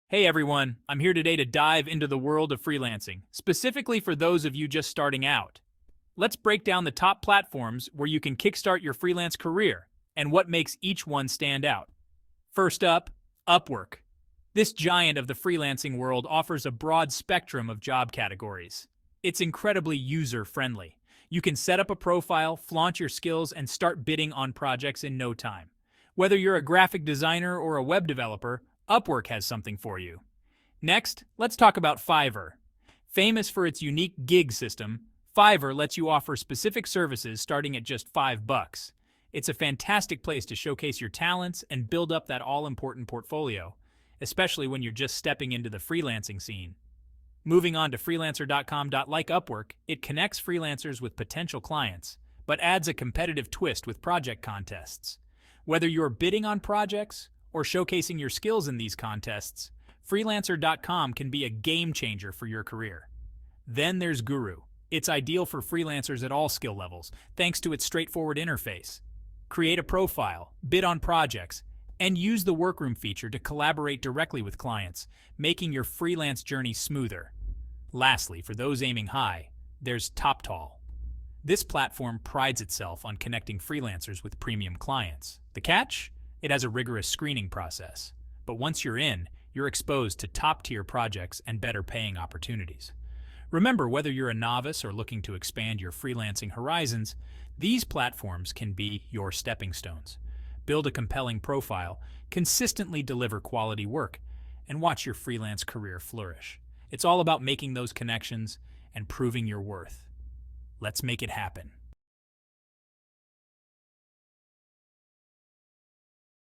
Hey everyone, I'm here today to dive into the world of freelancing, specifically for those of you just starting out. Let's break down the top platforms where you can kickstart your freelance career and what makes each one stand out. First up, Upwork. This giant of the freelancing world offers a broad spectrum of job categories. It's incredibly user-friendly. You can set up a profile, flaunt your skills, and start bidding on projects in no time. Whether you're a graphic designer or a web developer, Upwork has something for you. Next, let's talk about Fiverr. Famous for its unique gig system, Fiverr lets you offer specific services starting at just $5. It's a fantastic place to showcase your talents and build up that all-important portfolio, especially when you're just stepping into the freelancing scene. Moving on to freelancer.com. Like Upwork, it connects freelancers with potential clients, but adds a competitive twist with project contests. Whether you're bidding on projects or showcasing your skills in these contests, freelancer.com can be a game changer for your career. Then there's Guru. It's ideal for freelancers at all skill levels, thanks to its straightforward interface. Create a profile, bid on projects, and use the workroom feature to collaborate directly with clients, making your freelance journey smoother. Lastly, for those aiming high, there's TopTal. This platform prides itself on connecting freelancers with premium clients. The catch? It has a rigorous screening process. But once you're in, you're exposed to top-tier projects and better paying opportunities. Remember, whether you're a novice or looking to expand your freelancing horizons, these platforms can be your stepping stones. Build a compelling profile, consistently deliver quality work, and watch your freelance career flourish. It's all about making those connections and proving your worth. Let's make it happen.